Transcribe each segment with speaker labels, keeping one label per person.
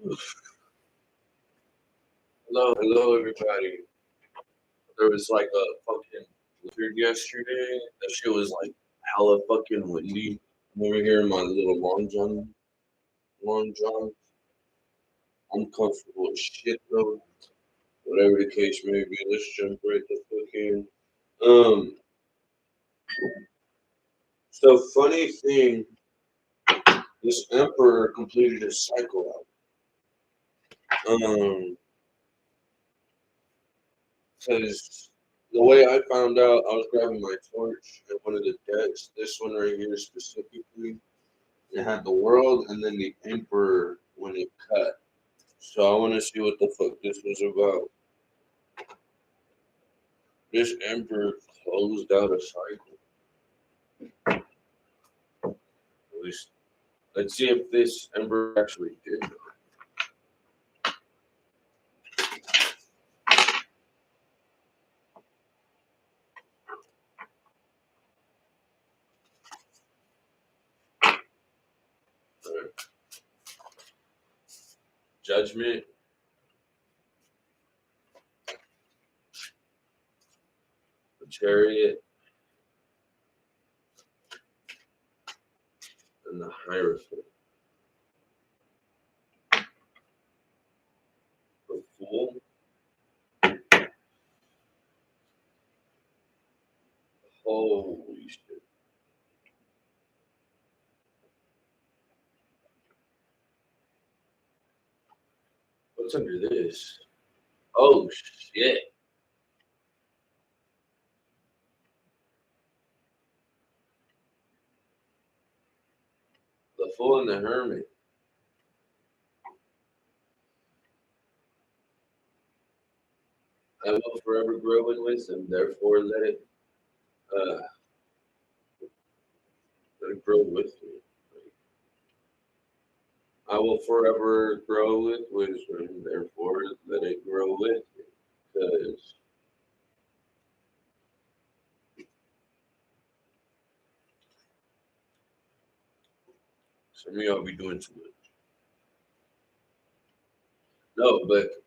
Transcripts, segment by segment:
Speaker 1: Hello, everybody. There was like a fucking blizzard yesterday. That shit was like hella fucking windy. I'm over here in my little long john. I'm comfortable as shit though. Whatever the case may be, let's jump right the fuck in. Um, so funny thing, this emperor completed his cycle out. Because the way I found out, I was grabbing my torch at one of the decks. This one right here specifically, it had the world and then the emperor when it cut. So I want to see what the fuck this was about. This emperor closed out a cycle. At least, let's see if this emperor actually did. Judgment. The chariot. And the hierophant. The fool. Holy shit. What's under this? Oh shit. The fool and the hermit. I will forever grow in wisdom, therefore uh let it grow with me. I will forever grow with wisdom, therefore let it grow with me. Because some of y'all be doing too much. No, but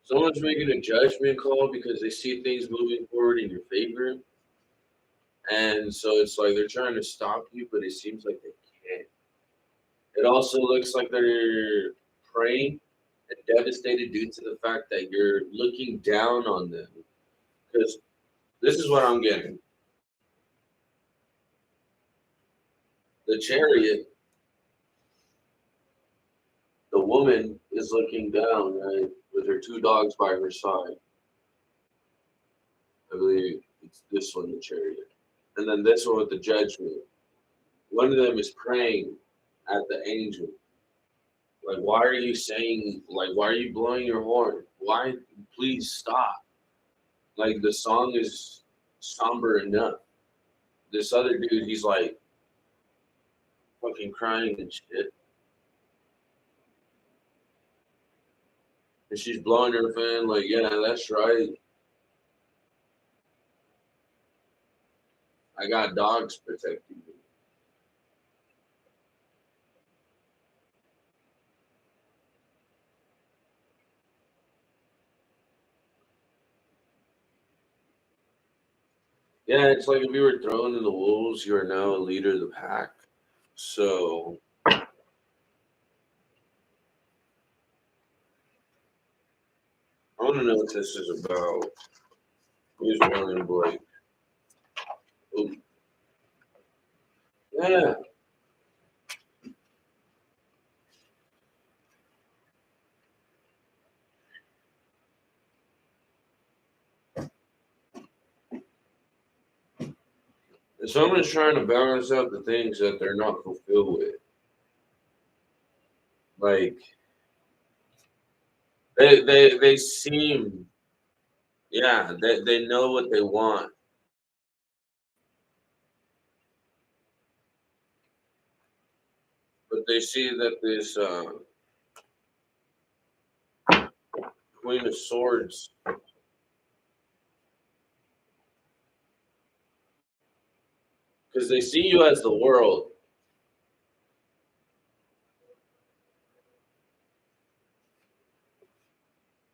Speaker 1: someone's making a judgment call because they see things moving forward in your favor. And so it's like they're trying to stop you, but it seems like they can't. It also looks like they're praying and devastated due to the fact that you're looking down on them. Because this is what I'm getting. The chariot, the woman is looking down, right, with her two dogs by her side. I believe it's this one, the chariot. And then this one with the judgment. One of them is praying at the angel. Like, why are you saying, like, why are you blowing your horn? Why? Please stop. Like, the song is somber enough. This other dude, he's like fucking crying and shit. And she's blowing her fan, like, yeah, that's right. I got dogs protecting me. Yeah, it's like if you were thrown in the wolves, you are now a leader of the pack. So I want to know what this is about. Who's Warren Blake? Oh, yeah. And someone's trying to balance out the things that they're not fulfilled with. Like they seem, yeah, they know what they want, but they see that this Queen of Swords, Because they see you as the world.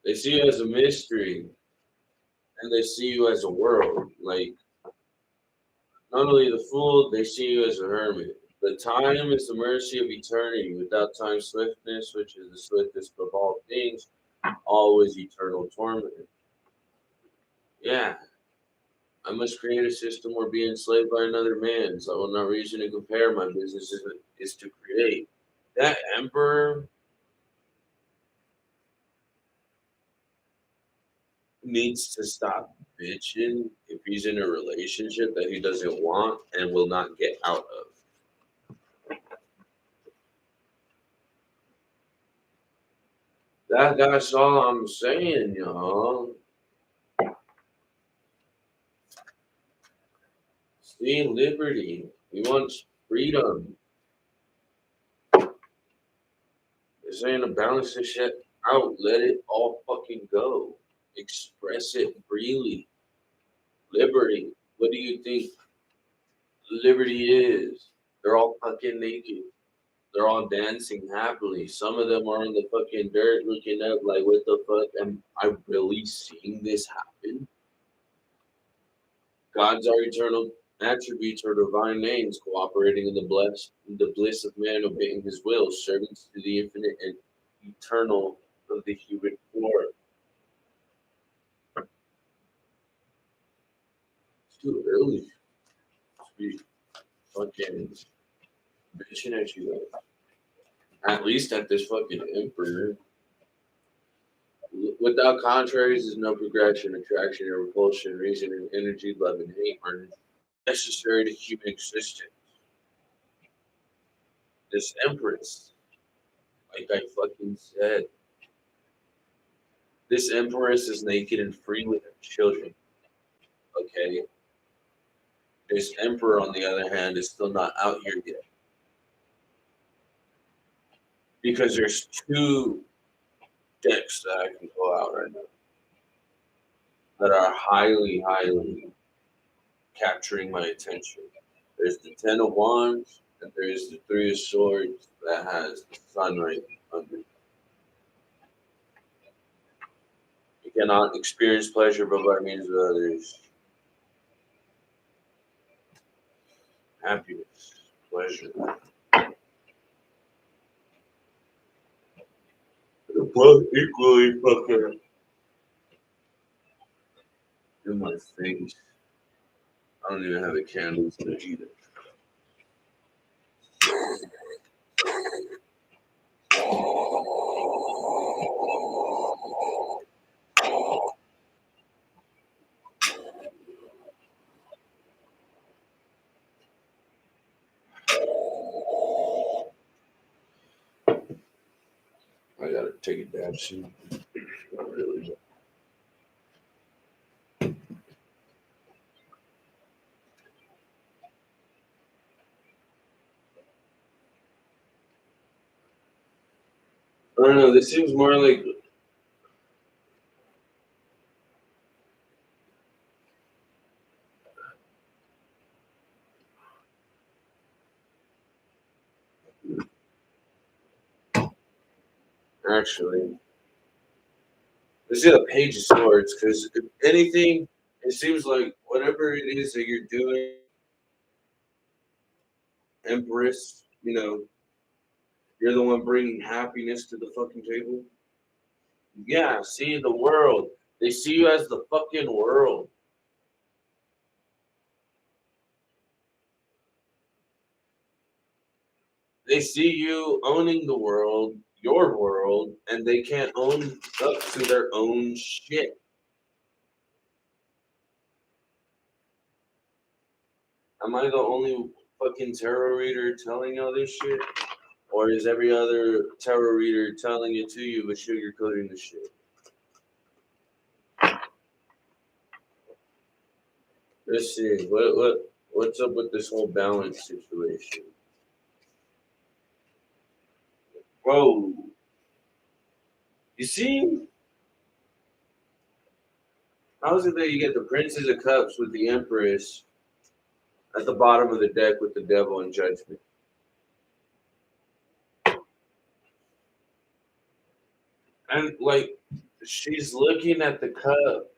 Speaker 1: They see you as a mystery, and they see you as a world. Like, not only the fool, they see you as a hermit. The time is the mercy of eternity. Without time's swiftness, which is the swiftest of all things, always eternal torment. Yeah, I must create a system or be enslaved by another man's. I will not reason to compare. My business is to create. That emperor needs to stop bitching if he's in a relationship that he doesn't want and will not get out of. That's all I'm saying, y'all. See, liberty. He wants freedom. They're saying to balance this shit out. Let it all fucking go. Express it freely. Liberty. What do you think liberty is? They're all fucking naked. They're all dancing happily. Some of them are on the fucking dirt looking up like, what the fuck? Am I really seeing this happen? God's our eternal attributes or divine names, cooperating in the bliss of man, obeying his will, servants to the infinite and eternal of the human form. It's too early to be fucking bitching at you guys. At least at this fucking emperor. Without contraries is no progression, attraction, or repulsion, reason, and energy, love, and hate are necessary to human existence. This empress, like I fucking said, this empress is naked and free with her children. Okay? This emperor, on the other hand, is still not out here yet. Because there's two decks that I can pull out right now that are highly, highly capturing my attention. There's the Ten of Wands, and there's the Three of Swords that has the sun right under. You cannot experience pleasure but by means of others. Happiness, pleasure. They're both equally fucking in my face. I don't even have a candle to either. I gotta take a dab soon. Not really. I don't know. This seems more like actually. Let's see the Page of Swords, because if anything, it seems like whatever it is that you're doing, Empress, you're the one bringing happiness to the fucking table. Yeah, see the world. They see you as the fucking world. They see you owning the world, your world, and they can't own up to their own shit. Am I the only fucking tarot reader telling y'all this shit? Or is every other tarot reader telling it to you but sugarcoating the shit? Let's see. What's up with this whole balance situation? Whoa. You see? How is it that you get the Princess of Cups with the Empress, at the bottom of the deck with the devil and judgment. And like she's looking at the cup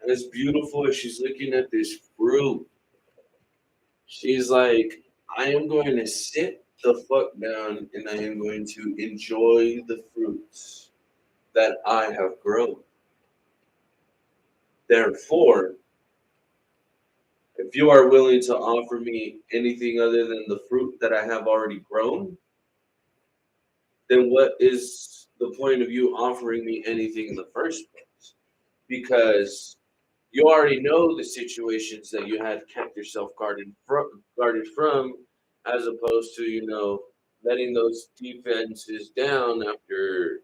Speaker 1: as beautiful as she's looking at this fruit. She's like, I am going to sit the fuck down and I am going to enjoy the fruits that I have grown. Therefore, if you are willing to offer me anything other than the fruit that I have already grown, then what is the point of you offering me anything in the first place? Because you already know the situations that you had kept yourself guarded from, as opposed to letting those defenses down after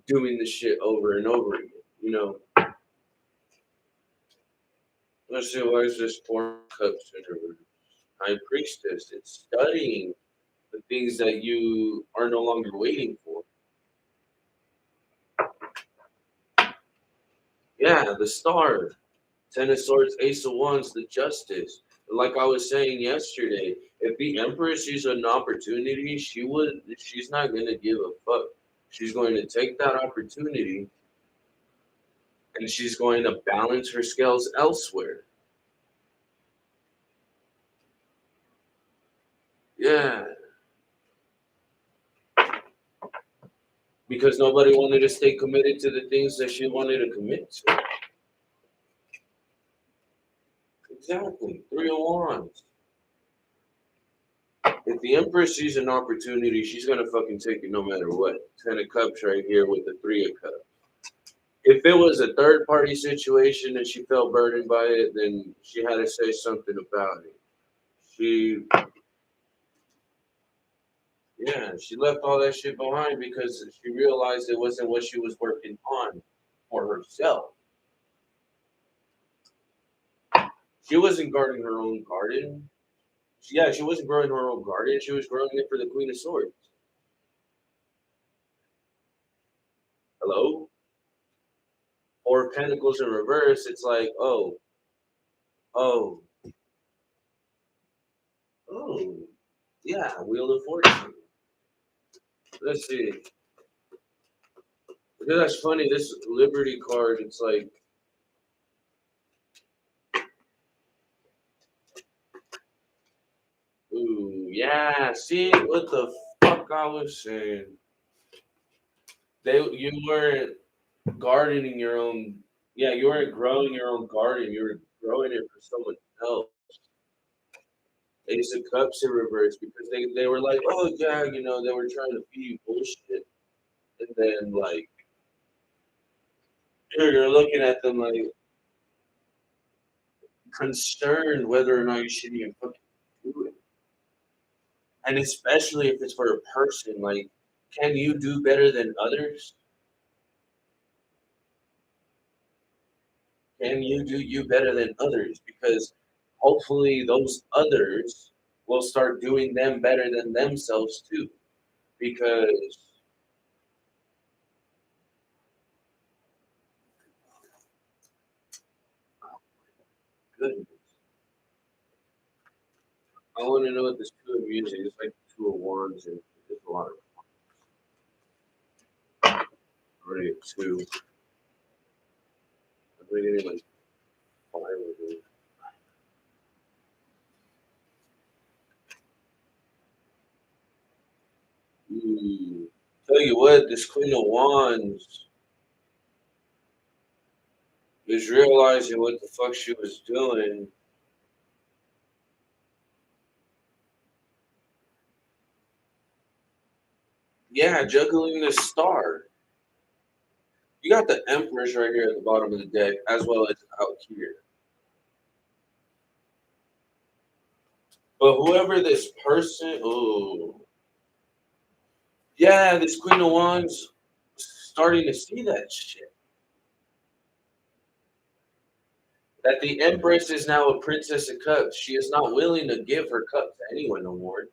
Speaker 1: doing the shit over and over again. Let's see, why is this four cups in her high priestess? It's studying the things that you are no longer waiting for. Yeah, the star. Ten of Swords, Ace of Wands, the Justice. Like I was saying yesterday, if the Empress sees an opportunity, she's not gonna give a fuck. She's going to take that opportunity and she's going to balance her scales elsewhere. Yeah. Because nobody wanted to stay committed to the things that she wanted to commit to. Exactly. Three of Wands. If the Empress sees an opportunity, she's gonna fucking take it no matter what. Ten of Cups right here with the Three of Cups. If it was a third party situation and she felt burdened by it, then she had to say something about it. She left all that shit behind because she realized it wasn't what she was working on for herself. She wasn't guarding her own garden. She wasn't growing her own garden. She was growing it for the Queen of Swords. Hello? Or Pentacles in reverse, it's like, oh, oh, oh, yeah, Wheel of Fortune. Let's see. Because that's funny, this Liberty card, it's like, ooh, yeah, see what the fuck I was saying. You weren't gardening your own, yeah, you weren't growing your own garden, you were growing it for someone else. Ace of Cups in reverse because they were like, oh yeah, they were trying to feed you bullshit. And then like you're looking at them like concerned whether or not you should even fucking do it. And especially if it's for a person, like, can you do better than others? Can you do you better than others? Because hopefully those others will start doing them better than themselves too. Because goodness, I want to know what this two of music is like. Two of Wands and there's a lot of already at two. I'm getting like five of them. Tell you what, this Queen of Wands is realizing what the fuck she was doing. Yeah, juggling this star. You got the Empress right here at the bottom of the deck, as well as out here. But whoever this person, oh, yeah, this Queen of Wands starting to see that shit. That the Empress is now a Princess of Cups. She is not willing to give her cup to anyone no more.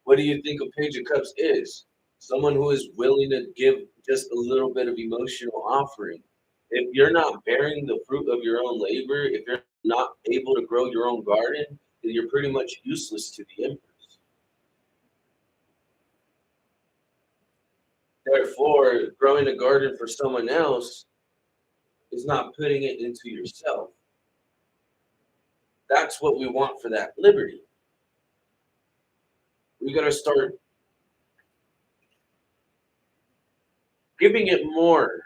Speaker 1: What do you think a Page of Cups is? Someone who is willing to give just a little bit of emotional offering. If you're not bearing the fruit of your own labor, if you're not able to grow your own garden, then you're pretty much useless to the Empress. Therefore, growing a garden for someone else is not putting it into yourself. That's what we want for that liberty. We got to start giving it more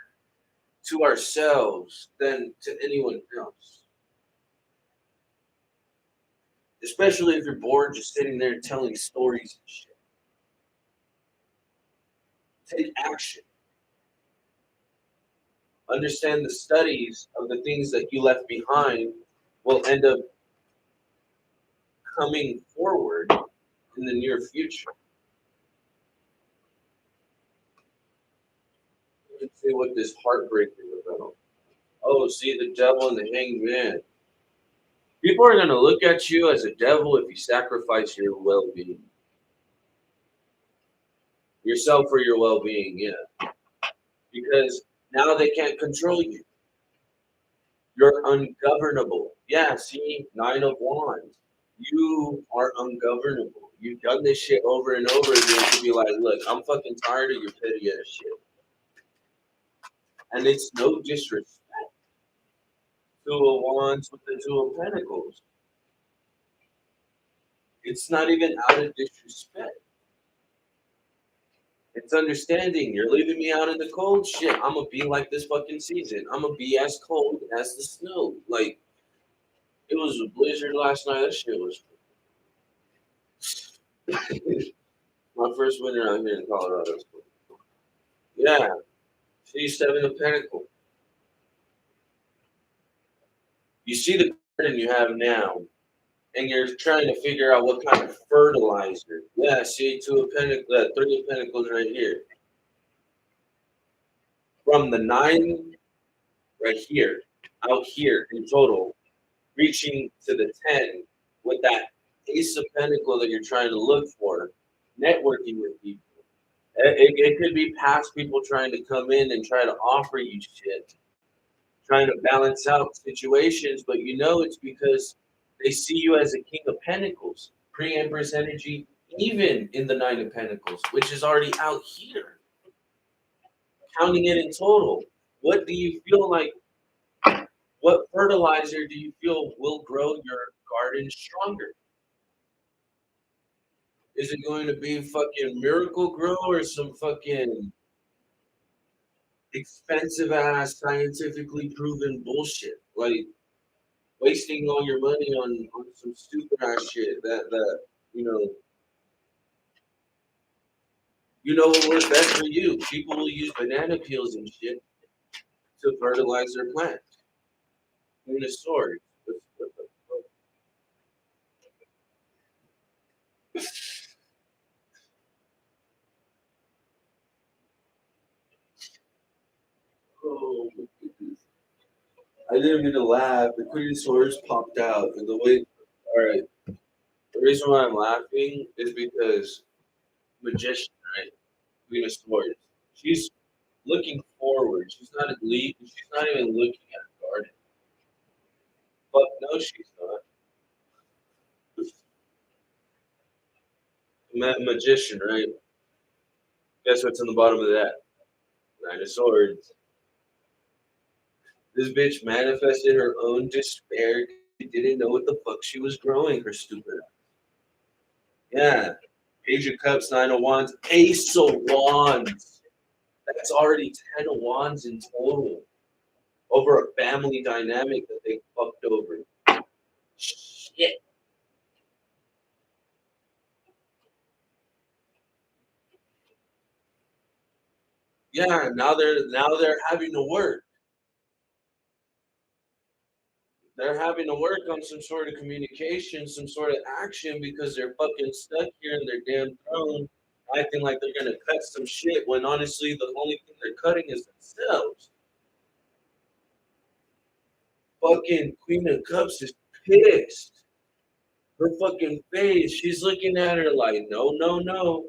Speaker 1: to ourselves than to anyone else. Especially if you're bored just sitting there telling stories and shit. Take action. Understand the studies of the things that you left behind will end up coming forward in the near future. Let's see what this heartbreak is about. Oh, see the devil and the hanged man. People are going to look at you as a devil if you sacrifice your well-being. Yourself for your well-being, yeah. Because now they can't control you. You're ungovernable. Yeah, see, 9 of Wands. You are ungovernable. You've done this shit over and over again to be like, look, I'm fucking tired of your petty ass shit. And it's no disrespect. 2 of Wands with the 2 of Pentacles. It's not even out of disrespect. It's understanding. You're leaving me out in the cold. Shit, I'm gonna be like this fucking season. I'm gonna be as cold as the snow. Like, it was a blizzard last night. That shit was my first winter out here in Colorado. Yeah. See, 7 of Pentacles. You see the garden you have now, and you're trying to figure out what kind of fertilizer. Yeah, see, 2 of Pentacles, 3 of Pentacles right here. From the 9 right here, out here in total, reaching to the 10 with that Ace of Pentacles that you're trying to look for, networking with people. It could be past people trying to come in and try to offer you shit, trying to balance out situations, but you know it's because they see you as a King of Pentacles, pre-Empress energy, even in the 9 of Pentacles, which is already out here. Counting it in total, what do you feel like? What fertilizer do you feel will grow your garden stronger? Is it going to be fucking Miracle Grow or some fucking expensive ass scientifically proven bullshit? Like wasting all your money on some stupid ass shit that what works best for you. People will use banana peels and shit to fertilize their plants. Queen of Swords. What the fuck? Oh my goodness. I didn't mean to laugh. The Queen of Swords popped out, and the way. All right. The reason why I'm laughing is because Magician, right? Queen of Swords. She's looking forward. She's not a lead. She's not even looking at a garden. Fuck no, she's not. Magician, right? Guess what's on the bottom of that? 9 of Swords. This bitch manifested her own despair. She didn't know what the fuck she was growing. Her stupid ass. Yeah. Page of Cups, 9 of Wands, Ace of Wands. That's already 10 of Wands in total. Over a family dynamic that they fucked over. Shit. Yeah, now they're having to work. They're having to work on some sort of communication, some sort of action because they're fucking stuck here in their damn throne, acting like they're gonna cut some shit when honestly the only thing they're cutting is themselves. Fucking Queen of Cups is pissed. Her fucking face, she's looking at her like, no, no, no.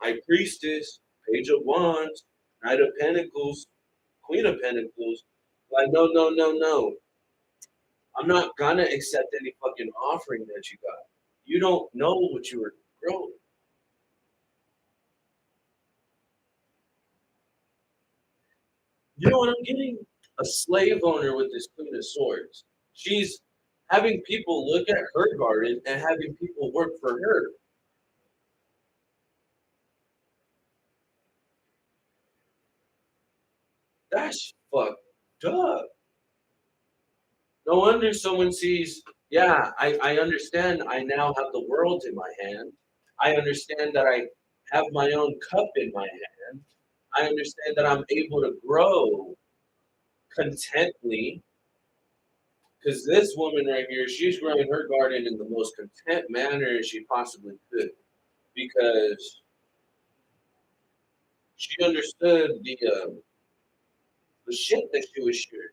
Speaker 1: High Priestess, Page of Wands, Knight of Pentacles, Queen of Pentacles. Like, no, no, no, no. I'm not gonna accept any fucking offering that you got. You don't know what you were growing. You know what I'm getting? A slave owner with this Queen of Swords. She's having people look at her garden and having people work for her. That's fucked up. No wonder someone sees, yeah, I understand I now have the world in my hand. I understand that I have my own cup in my hand. I understand that I'm able to grow contently. Because this woman right here, she's growing her garden in the most content manner she possibly could. Because she understood the shit that she was sharing.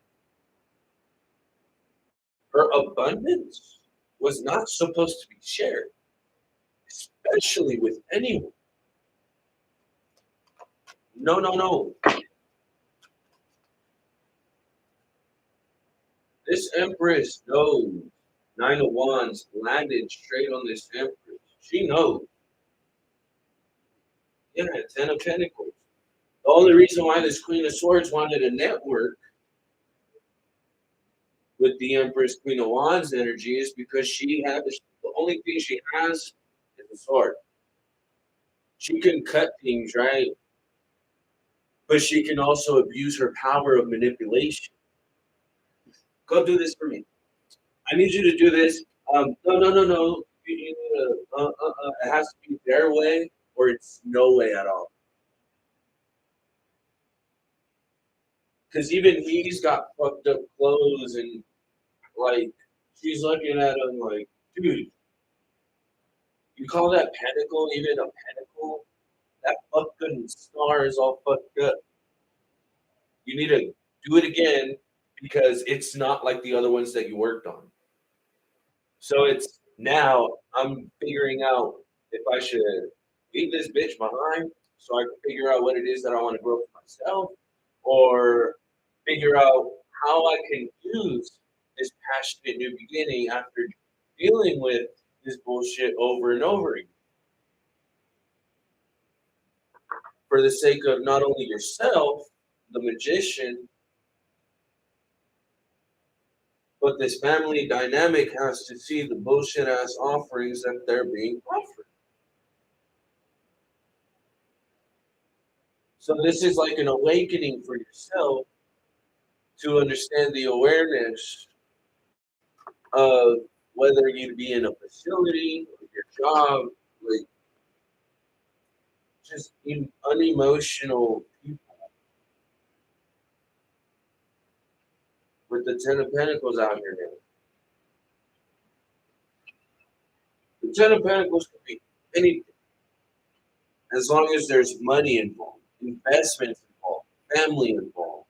Speaker 1: Her abundance was not supposed to be shared, especially with anyone. No, no, no. This Empress knows. Nine of Wands landed straight on this Empress. She knows. Yeah, Ten of Pentacles. The only reason why this Queen of Swords wanted a network with the Empress Queen of Wands energy is because she had the only thing she has is a sword. She can cut things, right? But she can also abuse her power of manipulation. Go do this for me. I need you to do this. No, no, no, no. It has to be their way or it's no way at all. Because even he's got fucked up clothes and like she's looking at him like, dude, you call that pentacle even a pentacle? That fucking star is all fucked up. You need to do it again because it's not like the other ones that you worked on. So it's now I'm figuring out if I should leave this bitch behind so I can figure out what it is that I want to grow for myself or figure out how I can use this passionate new beginning after dealing with this bullshit over and over again for the sake of not only yourself, the magician, but this family dynamic has to see the bullshit ass offerings that they're being offered. So this is like an awakening for yourself to understand the awareness of whether you be in a facility or your job, like just unemotional people with the Ten of Pentacles out here now. The Ten of Pentacles could be anything as long as there's money involved, investments involved, family involved.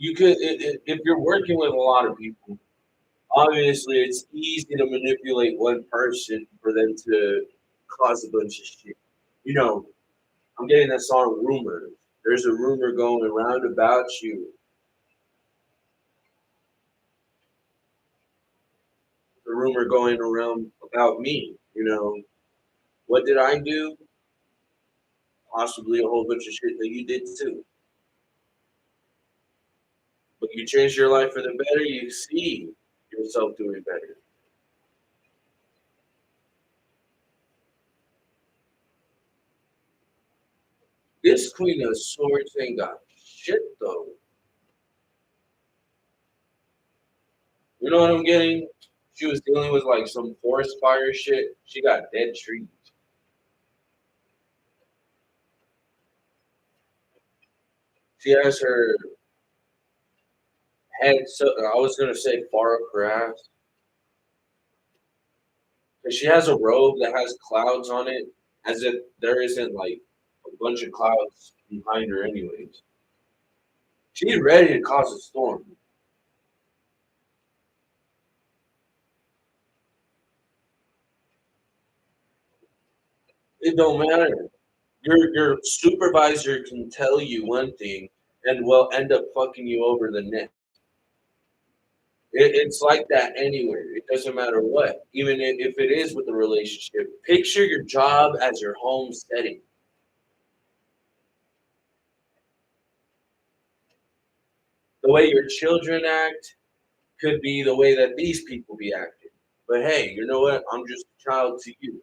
Speaker 1: You could, if you're working with a lot of people, obviously it's easy to manipulate one person for them to cause a bunch of shit. You know, I'm getting that song rumors. There's a rumor going around about you. A rumor going around about me. You know, what did I do? Possibly a whole bunch of shit that you did too. But you change your life for the better, you see yourself doing better. This Queen of Swords ain't got shit though. You know what I'm getting? She was dealing with like some forest fire shit. She got dead trees. She has her head. So I was gonna say far across, but she has a robe that has clouds on it, as if there isn't like a bunch of clouds behind her, anyways. She's ready to cause a storm. It don't matter. Your supervisor can tell you one thing and will end up fucking you over the next. It's like that anywhere. It doesn't matter what. Even if it is with a relationship, picture your job as your home setting. The way your children act could be the way that these people be acting. But hey, you know what? I'm just a child to you.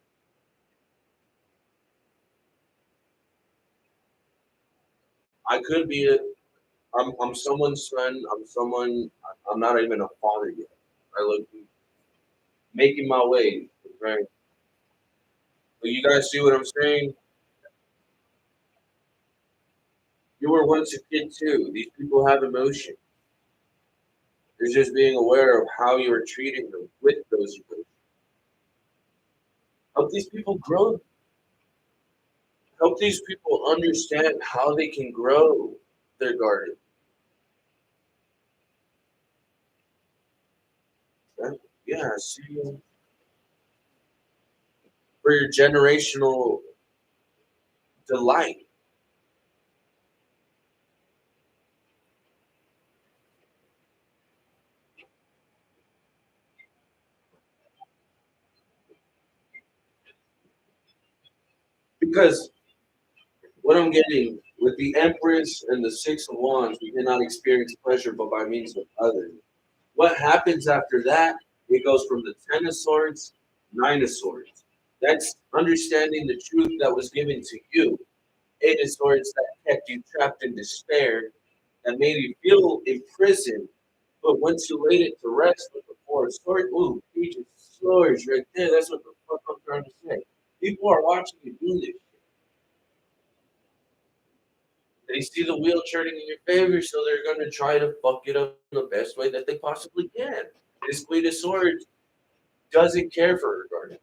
Speaker 1: I could be I'm someone's son. I'm someone. I'm not even a father yet. I look making my way. Right. But you guys see what I'm saying? You were once a kid too. These people have emotion. It's just being aware of how you are treating them with those emotions. Help these people grow. Help these people understand how they can grow their garden. Right? Yeah, see, for your generational delight. Because what I'm getting with the Empress and the Six of Wands, we cannot experience pleasure but by means of others. What happens after that? It goes from the Ten of Swords, Nine of Swords. That's understanding the truth that was given to you. Eight of Swords that kept you trapped in despair, that made you feel imprisoned. But once you laid it to rest with the Four of Swords, ooh, Page of Swords right there. That's what the fuck I'm trying to say. People are watching you do this. They see the wheel turning in your favor, so they're going to try to fuck it up in the best way that they possibly can. This Queen of Swords doesn't care for her garden.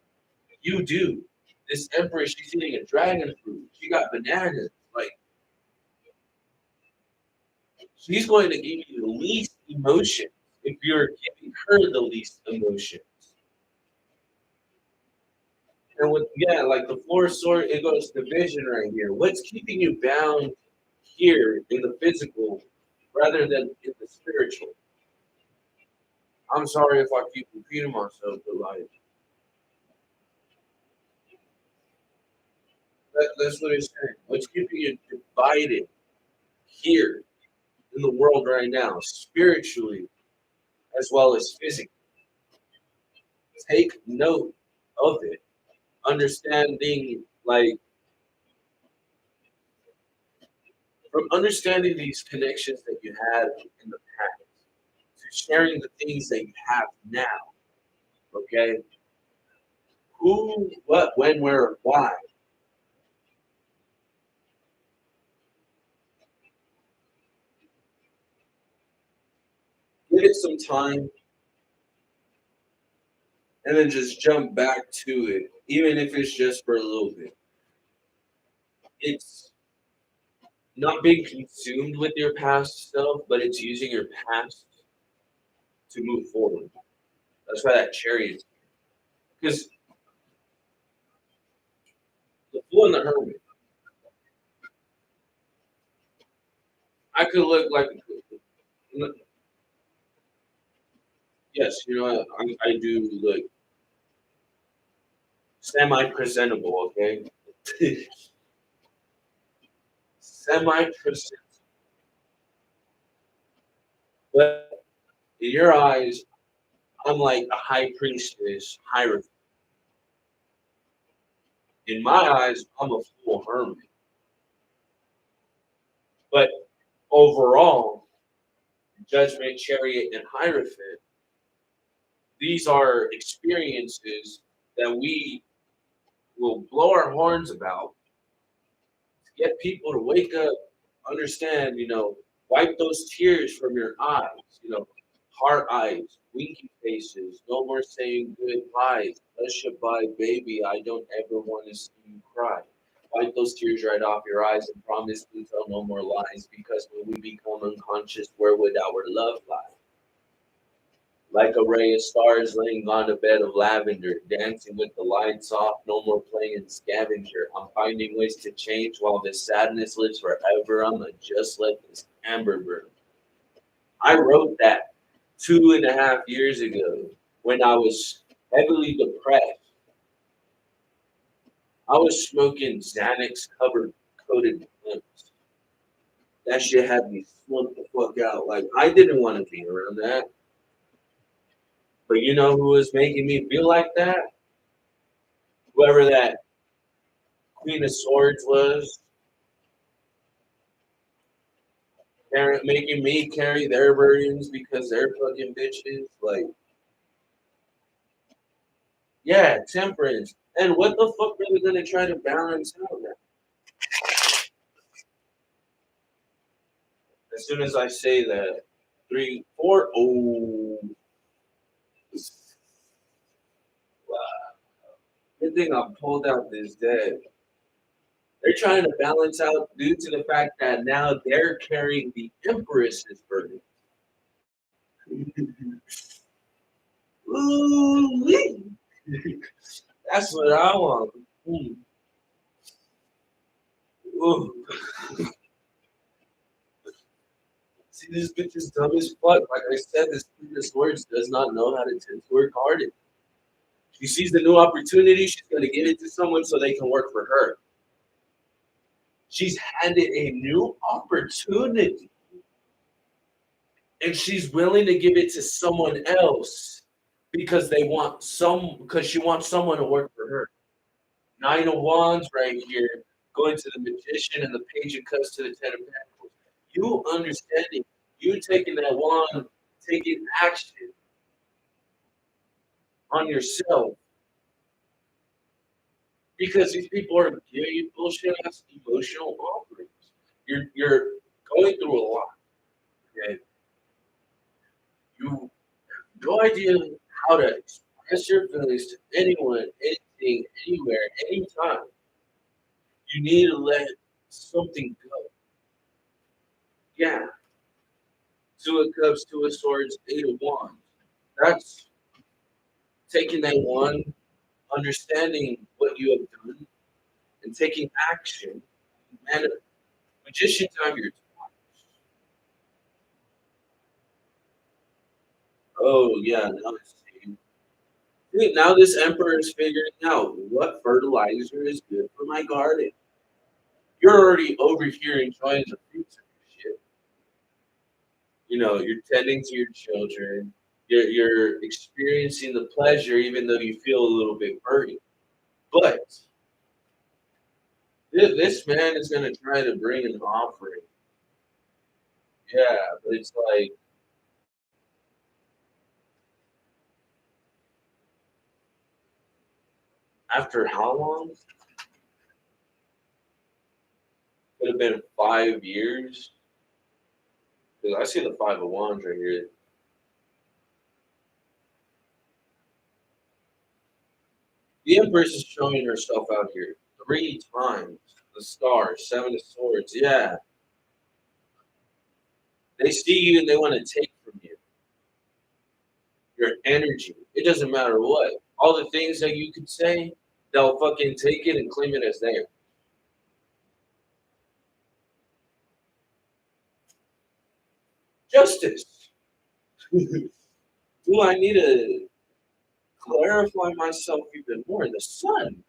Speaker 1: You do. This Empress, she's eating a dragon fruit. She got bananas. Like, she's going to give you the least emotion if you're giving her the least emotions. And with, yeah, like the floor sword, it goes division right here. What's keeping you bound here in the physical rather than in the spiritual? I'm sorry if I keep repeating myself, but like that's what it's saying. What's keeping you divided here in the world right now, spiritually as well as physically? Take note of it. Understanding, like, from understanding these connections that you had in the past to sharing the things that you have now. Okay, who, what, when, where, why? Give it some time and then just jump back to it, even if it's just for a little bit. It's not being consumed with your past self, but it's using your past to move forward. That's why that chariot, because the fool and the hermit, I could look like, yes, you know, I do look semi presentable, okay? Semi presentable. But in your eyes, I'm like a high priestess, hierophant. In my eyes, I'm a full hermit. But overall, judgment, chariot, and hierophant, these are experiences that we will blow our horns about to get people to wake up, understand, wipe those tears from your eyes, heart eyes, winky faces, no more saying goodbyes, bye, baby, I don't ever want to see you cry. Wipe those tears right off your eyes and promise to tell no more lies because when we become unconscious, where would our love lie? Like a ray of stars laying on a bed of lavender, dancing with the lights off, no more playing scavenger. I'm finding ways to change while this sadness lives forever. I'ma just let this amber burn. I wrote that. 2.5 years ago when I was heavily depressed. I was smoking Xanax coated blunts. That shit had me slumped the fuck out. Like, I didn't want to be around that. But you know who was making me feel like that? Whoever that Queen of Swords was, making me carry their burdens because they're fucking bitches. Like, yeah, temperance. And what the fuck are we gonna try to balance out now? As soon as I say that, 3, 4, oh, wow. Good thing I pulled out this dead. They're trying to balance out due to the fact that now they're carrying the Empress's burden. Ooh-wee. That's what I want. Mm. Ooh. See, this bitch is dumb as fuck. Like I said, this words does not know how to tend to work hard. She sees the new opportunity, she's going to give it to someone so they can work for her. She's handed a new opportunity, and she's willing to give it to someone else because she wants someone to work for her. 9 of Wands right here, going to the Magician and the Page of Cups to the Ten of Pentacles. You understanding, you taking that wand, taking action on yourself because these people are giving you bullshit ass emotional offerings. You're going through a lot. Okay? You have no idea how to express your feelings to anyone, anything, anywhere, anytime. You need to let something go. Yeah. 2 of Cups, 2 of Swords, 8 of Wands. That's taking that one, understanding what you have done, and taking action. Man, Magician time your time. Oh yeah, now it's now this emperor is figuring out what fertilizer is good for my garden. You're already over here enjoying the fruits of your shit. You know, you're tending to your children. You're experiencing the pleasure, even though you feel a little bit burdened. But this man is going to try to bring an offering. Yeah, but it's like, after how long? Could have been 5 years. Because I see the 5 of Wands right here. The Empress is showing herself out here 3 times. The Star, 7 of Swords. Yeah, they see you and they want to take from you your energy. It doesn't matter what. All the things that you could say, they'll fucking take it and claim it as theirs. Justice. Do I need to clarify myself even more? The Sun.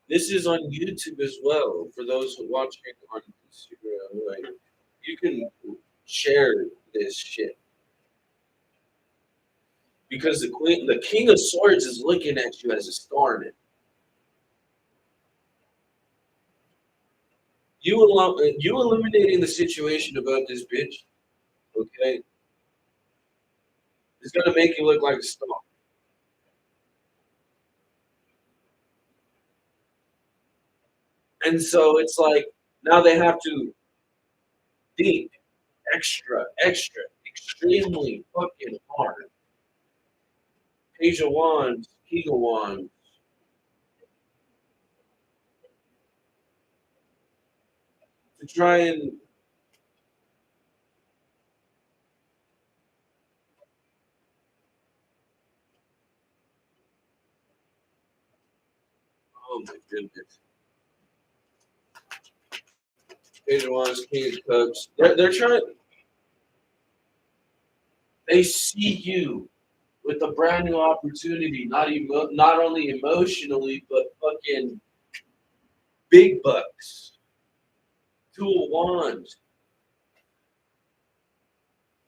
Speaker 1: This is on YouTube as well. For those who watching on Instagram, like, you can share this shit because the King of Swords is looking at you as a star. You eliminating the situation about this bitch, okay, is gonna make you look like a star. And so it's like now they have to think extra, extremely fucking hard. Page of Wands, King of Wands, to try and oh my goodness. Page of Wands, King of Cups. They're trying. They see you with a brand new opportunity, not only emotionally, but fucking big bucks. Two of Wands.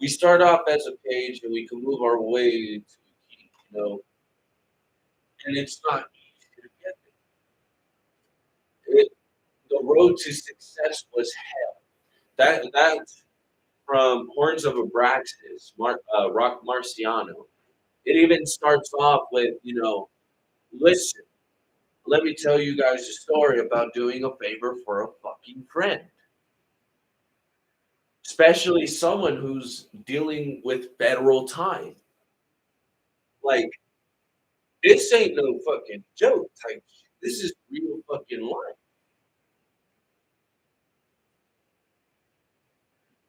Speaker 1: We start off as a page and we can move our way to a key, and it's not easy to get there. The road to success was hell. That's from Horns of Abraxas, Rock Marciano. It even starts off with, listen, let me tell you guys a story about doing a favor for a fucking friend. Especially someone who's dealing with federal time. Like, this ain't no fucking joke type shit. This is real fucking life.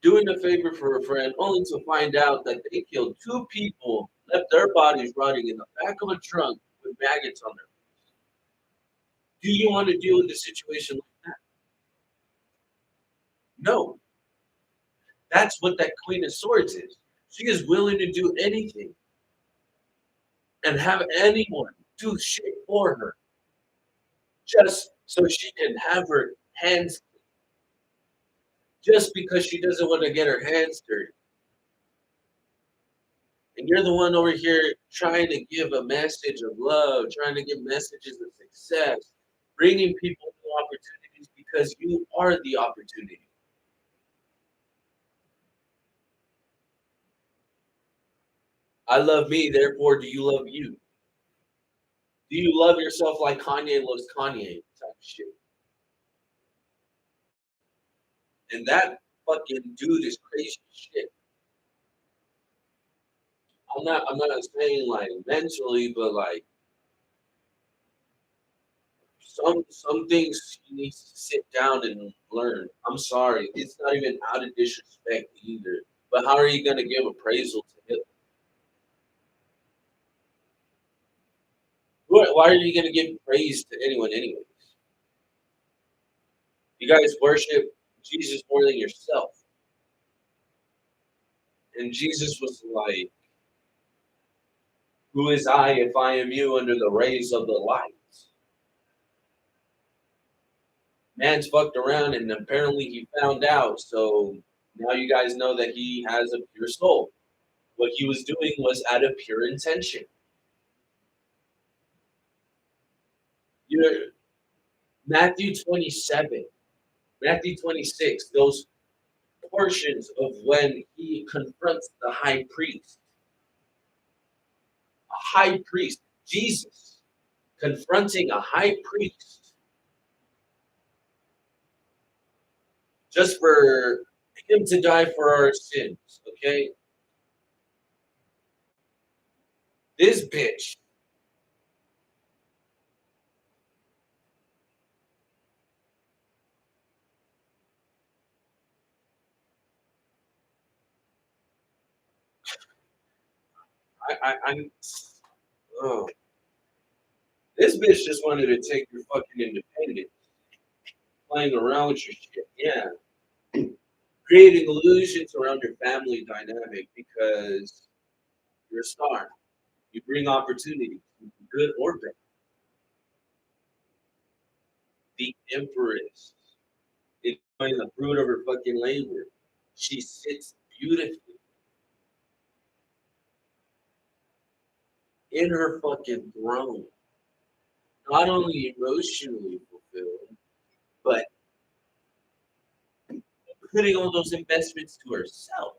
Speaker 1: Doing a favor for a friend only to find out that they killed two people, left their bodies rotting in the back of a trunk with maggots on their face. Do you want to deal with a situation like that? No. That's what that Queen of Swords is. She is willing to do anything and have anyone do shit for her just so she can have her hands clean, just because she doesn't want to get her hands dirty. And you're the one over here trying to give a message of love, trying to give messages of success, bringing people new opportunities because you are the opportunity. I love me, therefore do you love you? Do you love yourself like Kanye loves Kanye type shit? And that fucking dude is crazy shit. I'm not saying like mentally, but like some things he needs to sit down and learn. I'm sorry, it's not even out of disrespect either. But how are you gonna give appraisal to him? Why are you gonna give praise to anyone anyways? You guys worship Jesus more than yourself. And Jesus was like, who is I if I am you under the rays of the light? Man's fucked around and apparently he found out. So now you guys know that he has a pure soul. What he was doing was out of pure intention. You know, Matthew 27, Matthew 26, those portions of when he confronts the high priest, Jesus, confronting a high priest just for him to die for our sins, okay? This bitch, I'm, oh, this bitch just wanted to take your fucking independence, playing around with your shit, yeah. Creating illusions around your family dynamic because you're a star. You bring opportunity, good or bad. The Empress, enjoying the fruit of her fucking labor. She sits beautifully in her fucking throne, not only emotionally fulfilled, but putting all those investments to herself.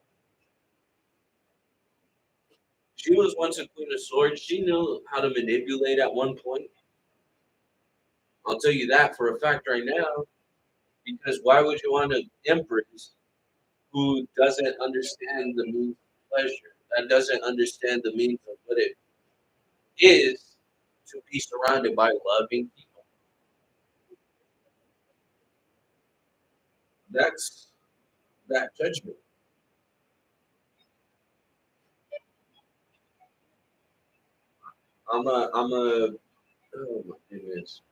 Speaker 1: She was once a Queen of Swords. She knew how to manipulate at one point. I'll tell you that for a fact right now. Because why would you want an empress who doesn't understand the means of pleasure, that doesn't understand the means of what it is to be surrounded by loving people? That's that judgment. Oh my goodness.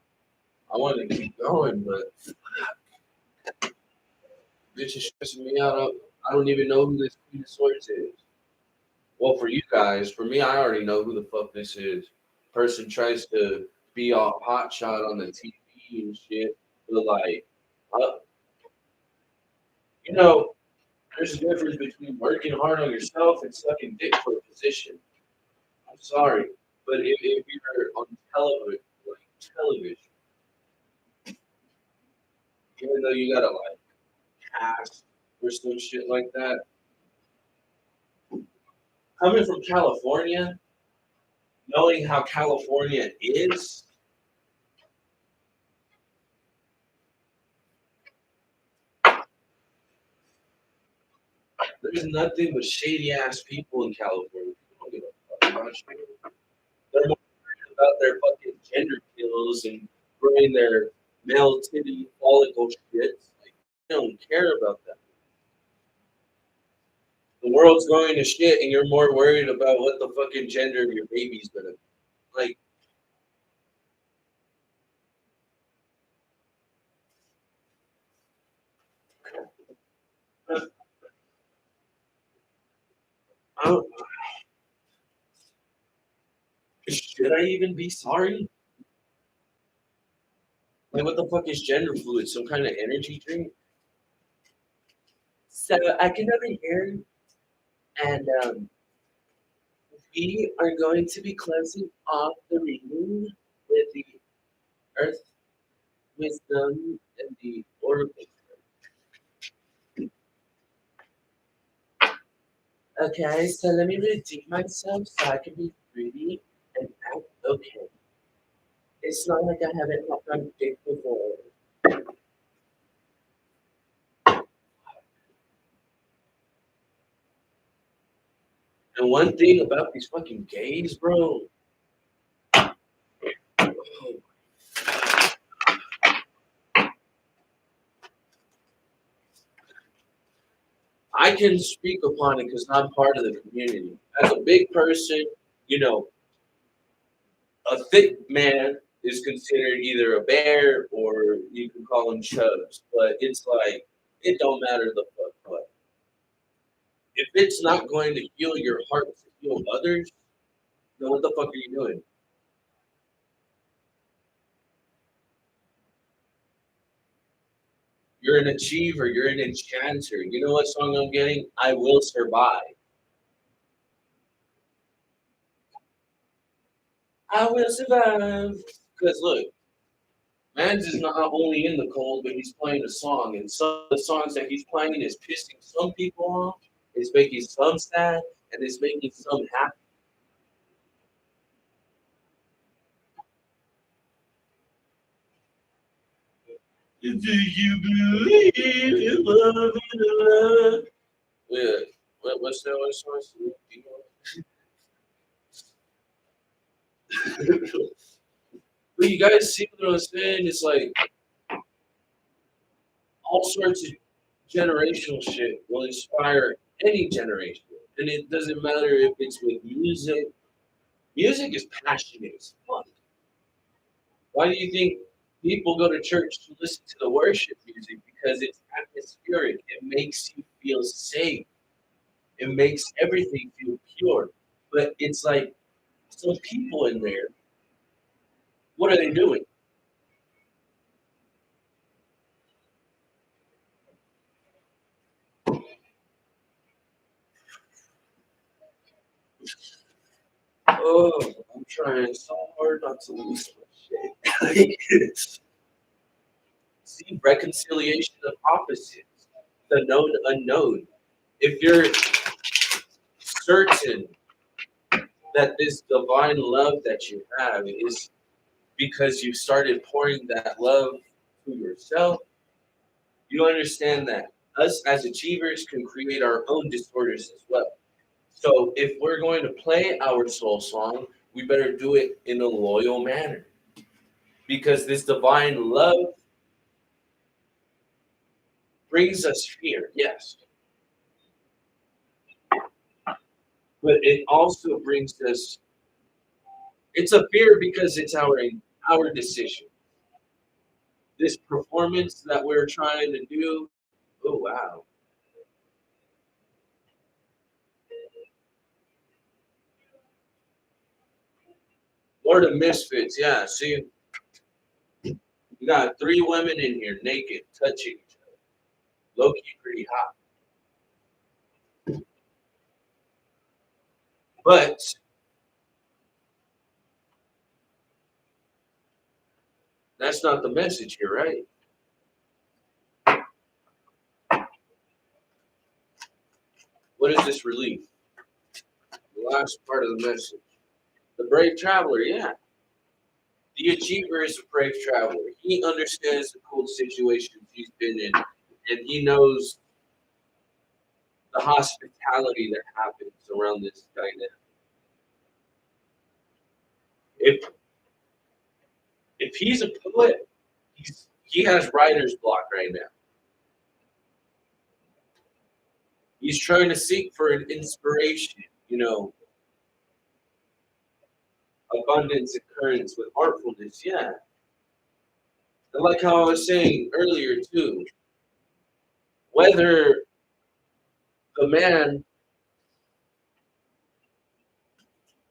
Speaker 1: I want to keep going, but Bitch is stressing me out. I don't even know who this Queen of Swords is. Well, for you guys, for me, I already know who the fuck this is. Person tries to be all hot shot on the TV and shit, but like, uh, you know, there's a difference between working hard on yourself and sucking dick for a position. I'm sorry, but if you're on television, even though you gotta like cast or some shit like that, coming from California, knowing how California is, there's nothing but shady ass people in California. They don't give a fuck about you. They're more worried about their fucking gender kills and growing their male titty follicle shit. Like, they don't care about that. The world's going to shit, and you're more worried about what the fucking gender of your baby's gonna be. Like, I don't, should I even be sorry? Like, what the fuck is gender fluid? Some kind of energy drink? So I can over here, and we are going to be closing off the reading with the Earth Wisdom and the Oracle. Okay, so let me redeem myself so I can be pretty and act okay. It's not like I haven't hopped on dick before. And one thing about these fucking gays, bro. Oh, I can speak upon it because I'm part of the community. As a big person, you know, a thick man is considered either a bear or you can call him chubs. But it's like it don't matter the fuck what. If it's not going to heal your heart to heal others, then what the fuck are you doing? You're an achiever. You're an enchanter. You know what song I'm getting? I will survive. I will survive. Because look, Mans is not only in the cold, but he's playing a song, and some of the songs that he's playing is pissing some people off, it's making some sad, and it's making some happy. Do you believe in love and love? Yeah. What's that one song? But you guys see what I'm saying? It's like all sorts of generational shit will inspire any generation. And it doesn't matter if it's with music. Music is passionate as fuck. Why do you think people go to church to listen to the worship music? Because it's atmospheric. It makes you feel safe. It makes everything feel pure. But it's like some people in there, what are they doing? Oh, I'm trying so hard not to lose my shit. See, reconciliation of opposites, the known unknown. If you're certain that this divine love that you have is because you started pouring that love to yourself, you understand that us as achievers can create our own disorders as well. So if we're going to play our soul song, we better do it in a loyal manner because this divine love brings us fear, yes, but it also brings us. It's a fear because it's our decision. This performance that we're trying to do, Oh wow. Or the misfits, yeah. See, you got three women in here naked, touching each other. Low key pretty hot. But that's not the message here, right? What is this relief? The last part of the message. The brave traveler, yeah. The achiever is a brave traveler. He understands the cool situations he's been in, and he knows the hospitality that happens around this dynamic. If if he's a poet, he has writer's block right now. He's trying to seek for an inspiration, abundance occurrence with artfulness, yeah. And like how I was saying earlier too, whether the man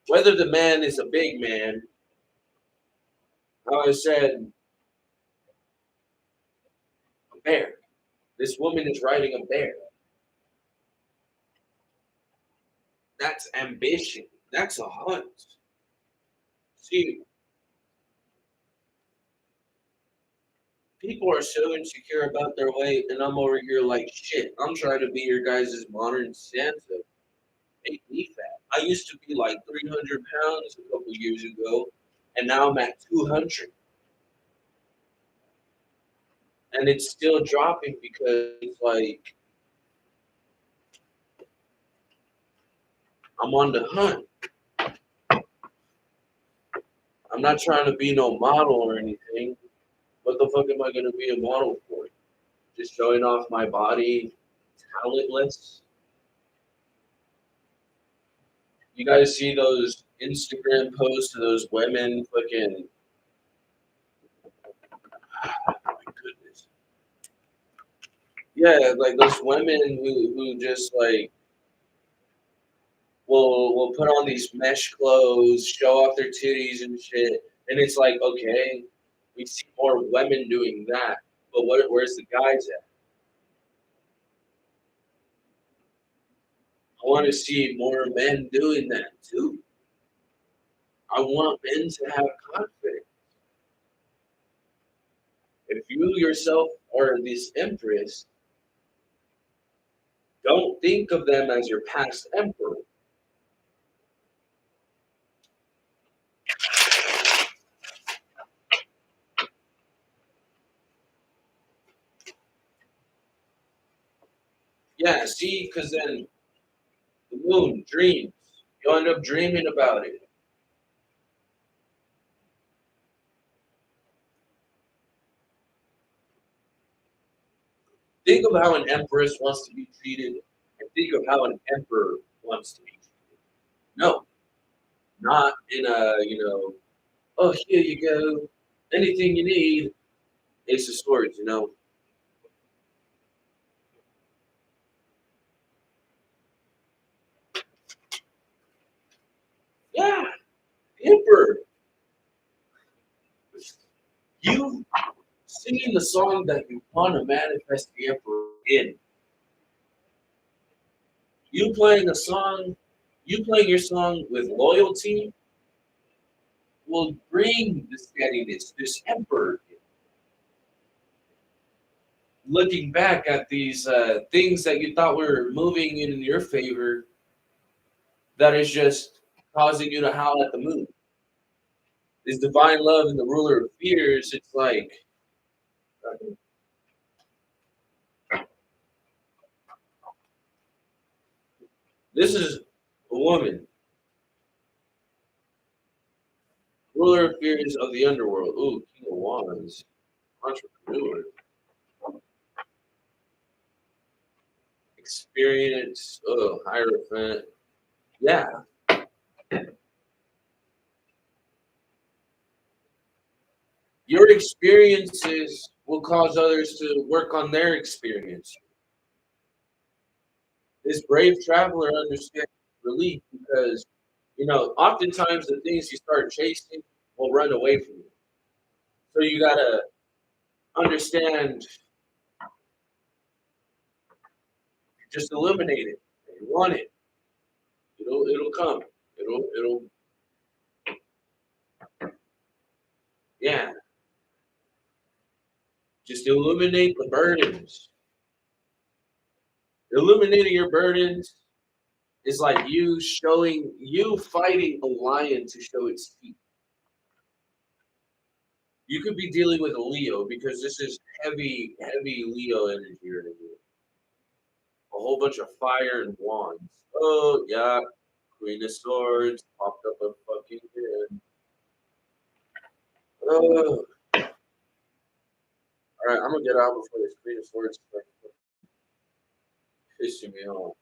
Speaker 1: whether the man is a big man, how I said a bear. This woman is riding a bear. That's ambition. That's a hunt. See, people are so insecure about their weight, and I'm over here like shit. I'm trying to be your guys' modern Santa. Make me fat. I used to be like 300 pounds a couple years ago, and now I'm at 200. And it's still dropping because it's like I'm on the hunt. I'm not trying to be no model or anything. What the fuck am I gonna be a model for? Just showing off my body, talentless. You guys see those Instagram posts of those women fucking oh my goodness. Yeah, like those women who just like will put on these mesh clothes, show off their titties and shit. And it's like, okay, we see more women doing that. But where's the guys at? I want to see more men doing that too. I want men to have confidence. If you yourself are this empress, don't think of them as your past emperor. Yeah, see, because then the moon dreams. You end up dreaming about it. Think of how an empress wants to be treated, and think of how an emperor wants to be treated. No, not in a, oh, here you go. Anything you need. Ace of Swords. Yeah, the emperor. You singing the song that you want to manifest the emperor in. You playing a song, you playing your song with loyalty will bring the steadiness, this emperor. Looking back at these things that you thought were moving in your favor, that is just causing you to howl at the moon. This divine love and the ruler of fears, it's like, this is a woman, ruler of fears of the underworld. Ooh, King of Wands, entrepreneur, experience, oh, Hierophant. Yeah, your experiences will cause others to work on their experience. This brave traveler understands relief because, oftentimes the things you start chasing will run away from you. So you gotta understand, just illuminate it. You want it. It'll come. It'll yeah. Just illuminate the burdens. Illuminating your burdens is like you fighting a lion to show its teeth. You could be dealing with a Leo because this is heavy, heavy Leo energy right here. A whole bunch of fire and wands. Oh yeah, Queen of Swords popped up a fucking head. Oh, all right, I'm gonna get out before this Queen of Swords starts pissing me off.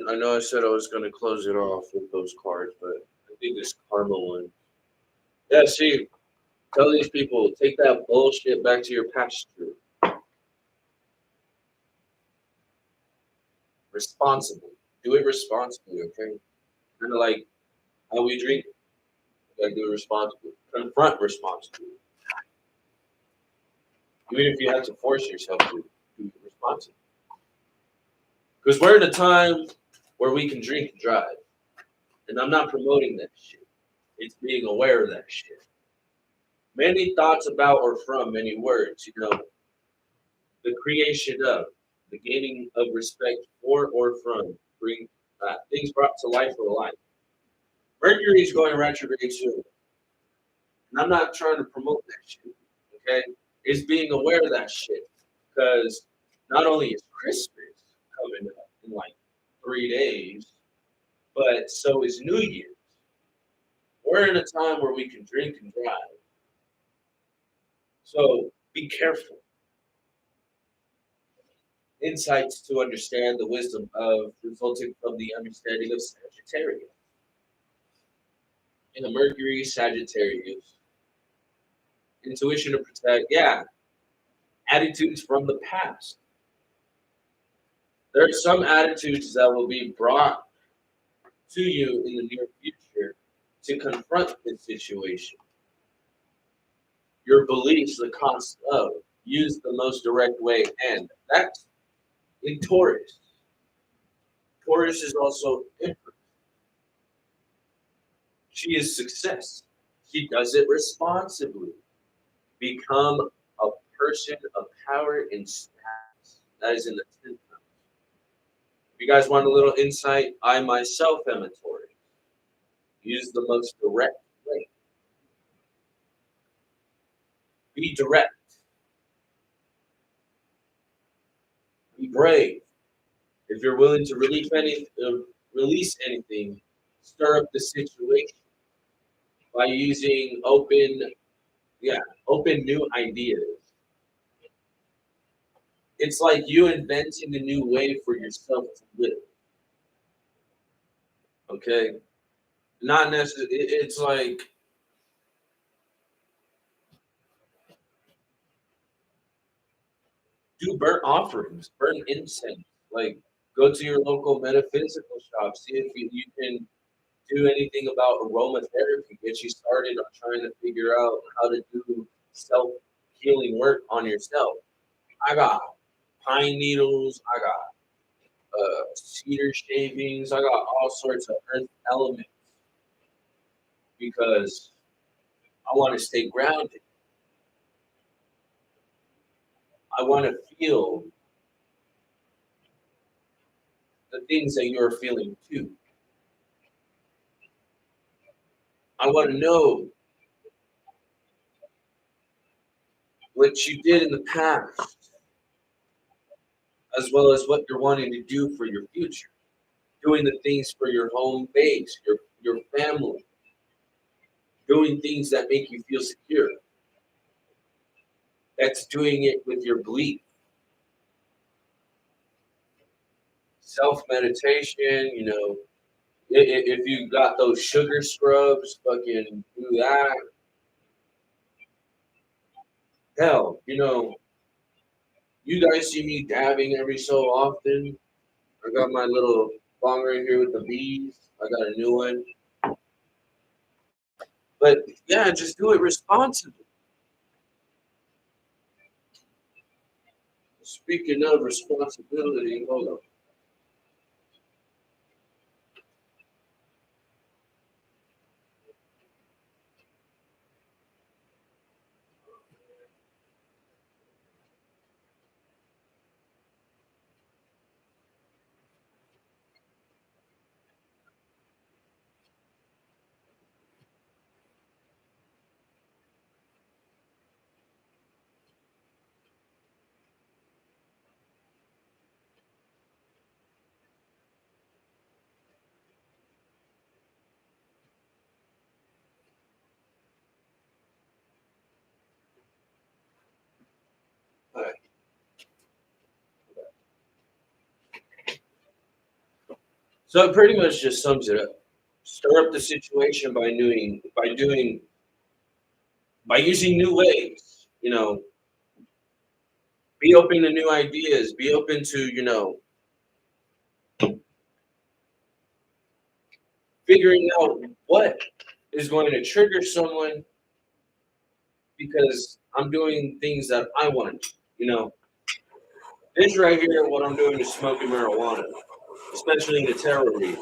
Speaker 1: I know I said I was gonna close it off with those cards, but I think this karma one. Yeah, see, tell these people take that bullshit back to your pasture. Responsibly, do it responsibly, okay? Kind of like how we drink, like do it responsibly. Confront responsibly. Even if you have to force yourself to do it responsibly. Because we're in a time where we can drink and drive. And I'm not promoting that shit. It's being aware of that shit. Many thoughts about or from many words, the creation of, the gaining of respect for or from, bring things brought to life or life. Mercury is going retrograde soon. And I'm not trying to promote that shit, okay? It's being aware of that shit. Because not only is Christmas coming up in like 3 days, but so is New Year's. We're in a time where we can drink and drive. So be careful. Insights to understand the wisdom of resulting from the understanding of Sagittarius. In the Mercury Sagittarius. Intuition to protect, yeah. Attitudes from the past. There are some attitudes that will be brought to you in the near future to confront this situation. Your beliefs, the cost of, use the most direct way, and that's in Taurus. Taurus is also Empress. She is success. She does it responsibly. Become a person of power and status. That is in the 10th house. If you guys want a little insight, I myself am a Taurus. Use the most direct way. Be direct. Be brave. If you're willing to release anything, stir up the situation by using open new ideas. It's like you inventing a new way for yourself to live. Okay? Not necessarily, it's like do burnt offerings, burn incense. Like go to your local metaphysical shop, see if you can do anything about aromatherapy, get you started on trying to figure out how to do self healing work on yourself. I got pine needles, I got cedar shavings, I got all sorts of earth elements because I want to stay grounded. I want to feel the things that you're feeling too. I want to know what you did in the past, as well as what you're wanting to do for your future. Doing the things for your home base, your family, doing things that make you feel secure. That's doing it with your belief. Self meditation, if you got those sugar scrubs, fucking do that. Hell, you guys see me dabbing every so often. I got my little bong right here with the bees. I got a new one. But yeah, just do it responsibly. Speaking of responsibility, hold on. All right. So it pretty much just sums it up. Stir up the situation by using new ways. Be open to new ideas. Be open to figuring out what is going to trigger someone because I'm doing things that I want. You know, this right here, what I'm doing is smoking marijuana, especially in the tarot read.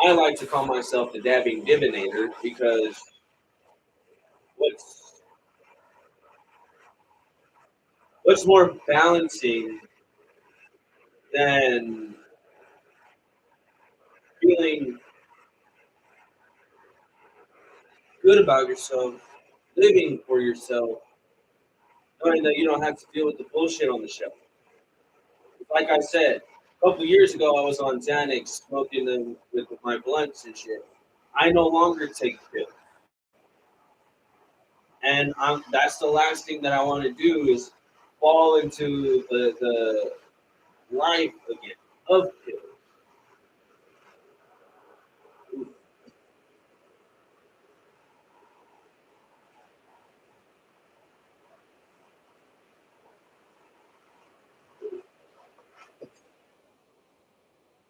Speaker 1: I like to call myself the dabbing divinator because what's what's more balancing than feeling good about yourself, living for yourself, knowing that you don't have to deal with the bullshit on the shelf. Like I said, a couple years ago, I was on Xanax smoking them with my blunts and shit. I no longer take pills, and that's the last thing that I want to do is fall into the life again of pills.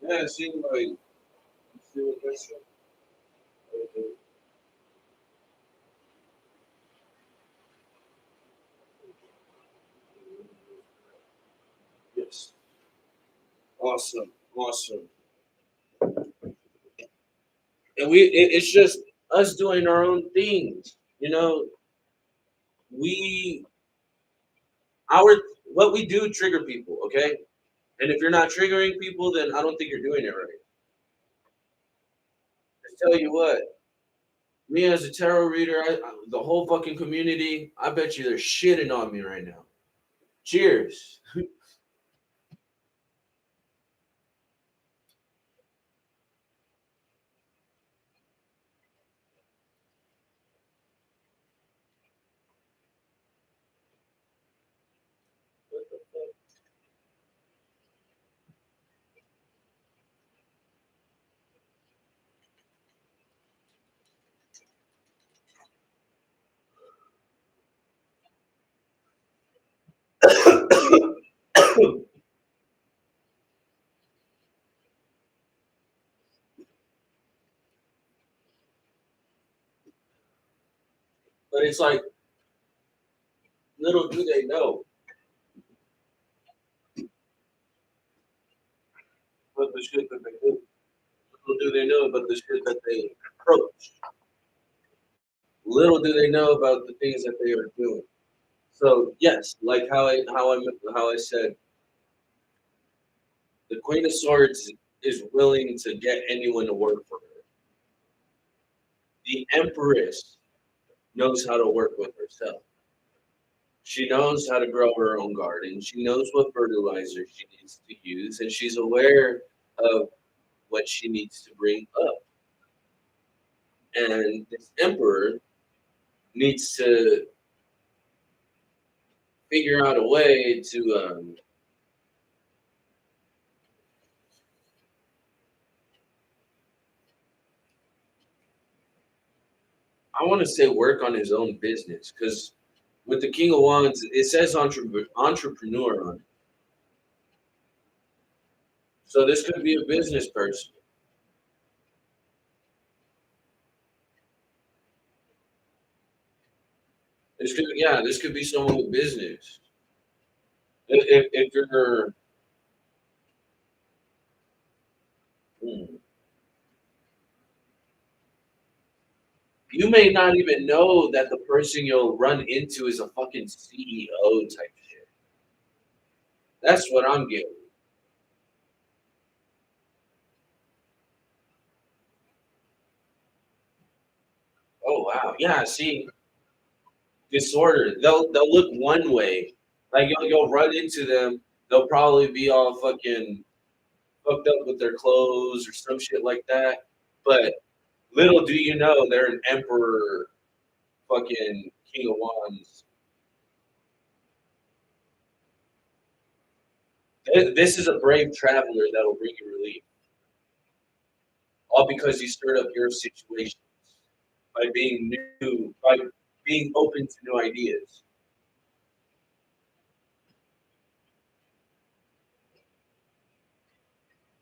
Speaker 1: Yeah, it seems like see what that's yes, awesome, awesome, and it's just us doing our own things. We our what we do trigger people, okay? And if you're not triggering people, then I don't think you're doing it right. I tell you what, me as a tarot reader, the whole fucking community, I bet you they're shitting on me right now. Cheers. But it's like little do they know what the shit that they do. Little do they know about the shit that they approach. Little do they know about the things that they are doing. So yes, like how I said, the Queen of Swords is willing to get anyone to work for her. The Empress knows how to work with herself. She knows how to grow her own garden. She knows what fertilizer she needs to use, and she's aware of what she needs to bring up. And this emperor needs to figure out a way to, I want to say, work on his own business. Because with the King of Wands, it says entrepreneur on it. So this could be a business person. This could be someone with business. If you're, hmm, you may not even know that the person you'll run into is a fucking CEO type shit. That's what I'm getting. Oh wow, yeah. See, disorder. They'll look one way. Like you'll run into them. They'll probably be all fucking fucked up with their clothes or some shit like that. But little do you know, they're an emperor, fucking king of wands. This is a brave traveler that'll bring you relief, all because you stirred up your situations by being new, by being open to new ideas.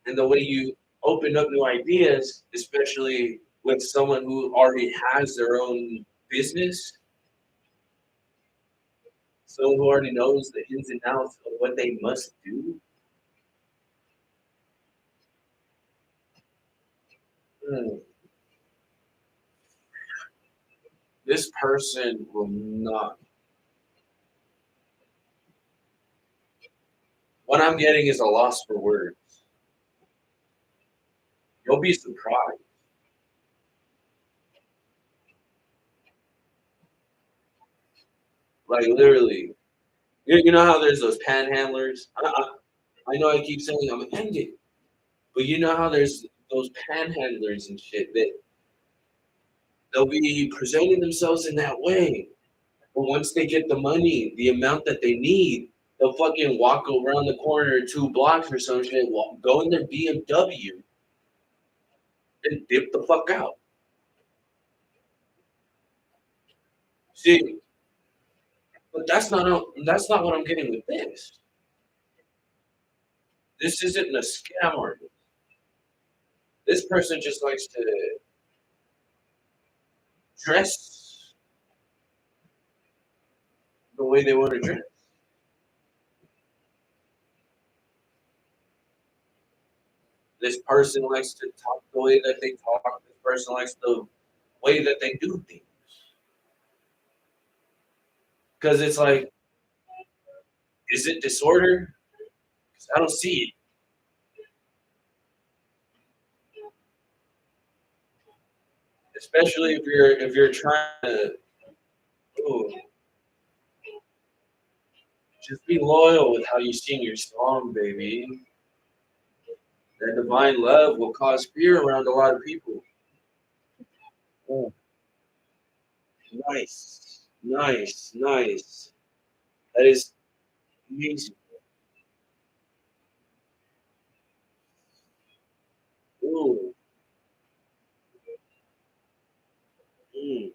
Speaker 1: And the way you open up new ideas, especially with someone who already has their own business, someone who already knows the ins and outs of what they must do. Hmm, this person will not. What I'm getting is a loss for words. You'll be surprised. Like literally, you know how there's those panhandlers. I know I keep saying I'm gonna end it, but you know how there's those panhandlers and shit that they'll be presenting themselves in that way. But once they get the money, the amount that they need, they'll fucking walk around the corner 2 blocks or some shit, go in their BMW and dip the fuck out. See, but that's not what I'm getting with this. This isn't a scam artist. This person just likes to dress the way they want to dress. This person likes to talk the way that they talk. This person likes the way that they do things. Because it's like, is it disorder? 'Cause I don't see it. Especially if you're trying to, ooh, just be loyal with how you sing your song, baby. That divine love will cause fear around a lot of people. Oh, nice, nice, nice. That is amazing. Ooh, mm,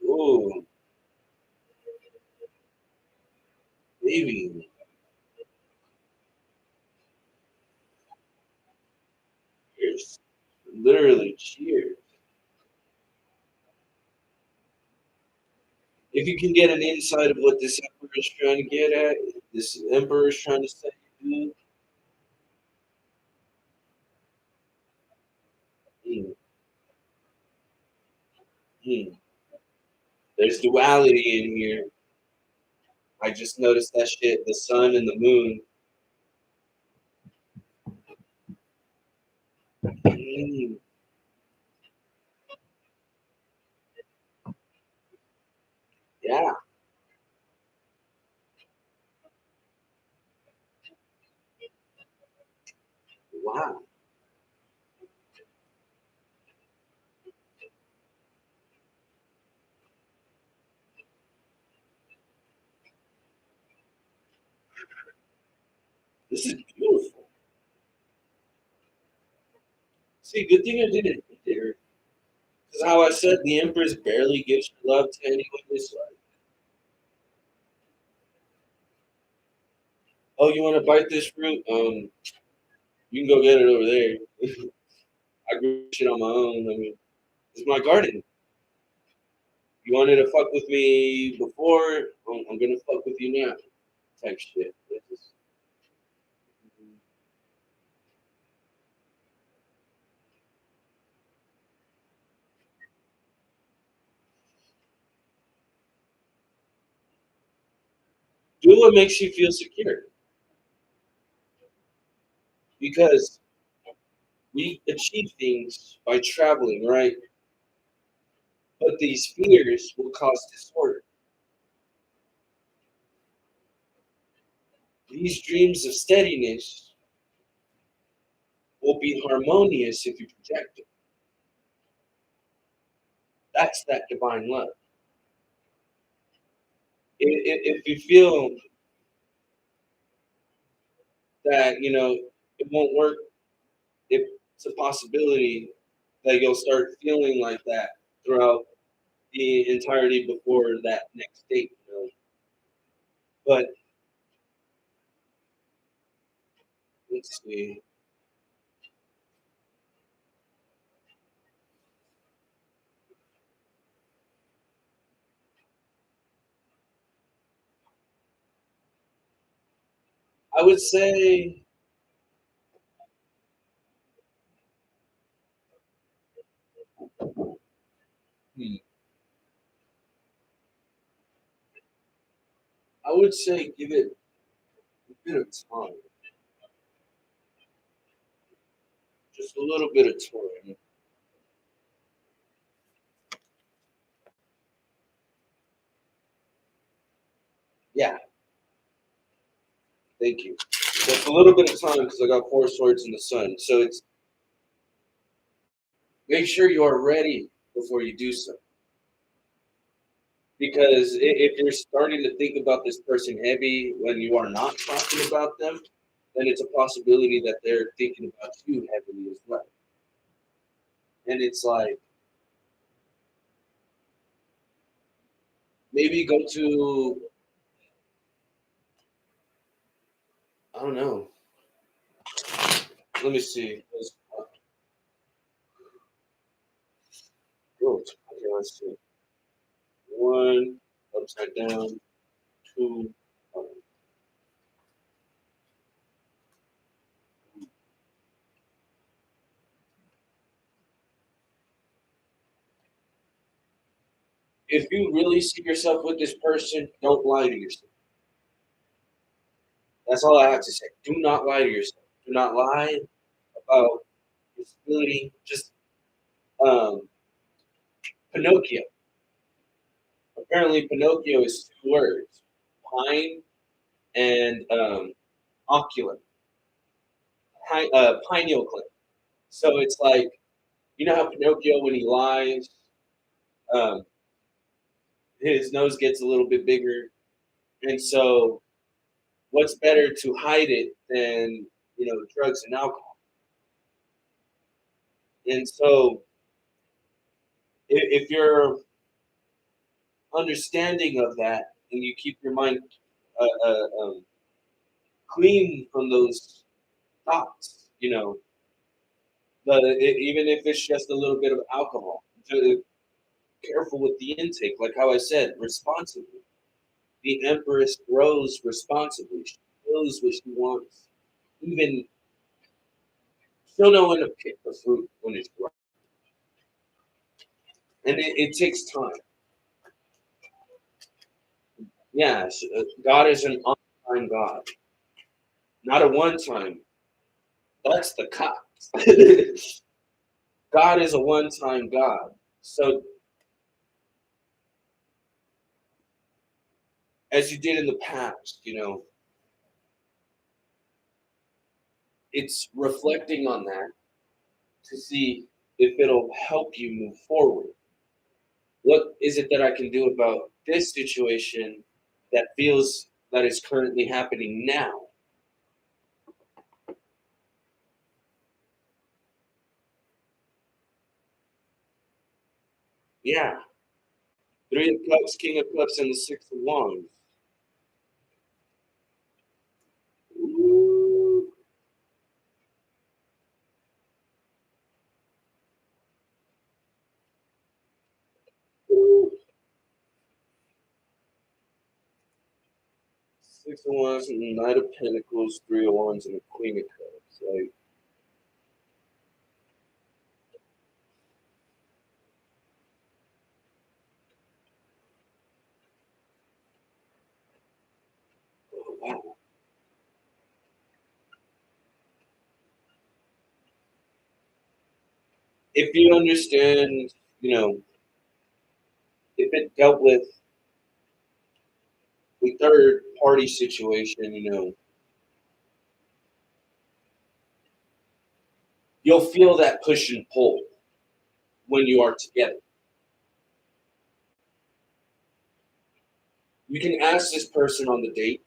Speaker 1: ooh, baby. Cheers. Literally cheers. If you can get an insight of what this emperor is trying to get at, this emperor is trying to say, mm, mm, mm. There's duality in here. I just noticed that shit. The sun and the moon. Mm, yeah. Wow. This is beautiful. See, good thing I didn't eat there. Because how I said the Empress barely gives her love to anyone this life. Oh, you want to bite this fruit? You can go get it over there. I grew shit on my own. I mean, it's my garden. You wanted to fuck with me before? I'm gonna fuck with you now. Type shit. Do what makes you feel secure, because we achieve things by traveling, right? But these fears will cause disorder. These dreams of steadiness will be harmonious if you project it. That's that divine love. If you feel that it won't work, if it's a possibility that you'll start feeling like that throughout the entirety before that next date. But let's see. I would say, hmm, I would say give it a bit of time, just a little bit of time. Yeah, thank you. Just a little bit of time because I got four swords in the sun. So it's make sure you are ready before you do so. Because if you're starting to think about this person heavy when you are not talking about them, then it's a possibility that they're thinking about you heavily as well. And it's like maybe go to, I don't know. Let me see. Oh, okay, let's see. One upside down, two. If you really see yourself with this person, don't lie to yourself. That's all I have to say. Do not lie to yourself. Do not lie about disability. Just um, Pinocchio. Apparently, Pinocchio is two words: pine and oculum, pineal gland. So it's like how Pinocchio, when he lies, um, his nose gets a little bit bigger, and so what's better to hide it than drugs and alcohol? And so if you're understanding of that and you keep your mind clean from those thoughts, even if it's just a little bit of alcohol, careful with the intake, like how I said, responsibly. The Empress grows responsibly. She knows what she wants. Even she'll know when to pick the fruit when it's ripe. And it takes time. Yeah, God is an on-time God, not a one-time. That's the cops. God is a one-time God. So as you did in the past, it's reflecting on that to see if it'll help you move forward. What is it that I can do about this situation that feels that is currently happening now? Yeah. Three of Cups, King of Cups, and the Six of Wands. Six of Wands, Knight of Pentacles, Three of Wands, and a Queen of Cups. Like, oh, wow. If you understand, if it dealt with the third party situation, you'll feel that push and pull when you are together. You can ask this person on the date,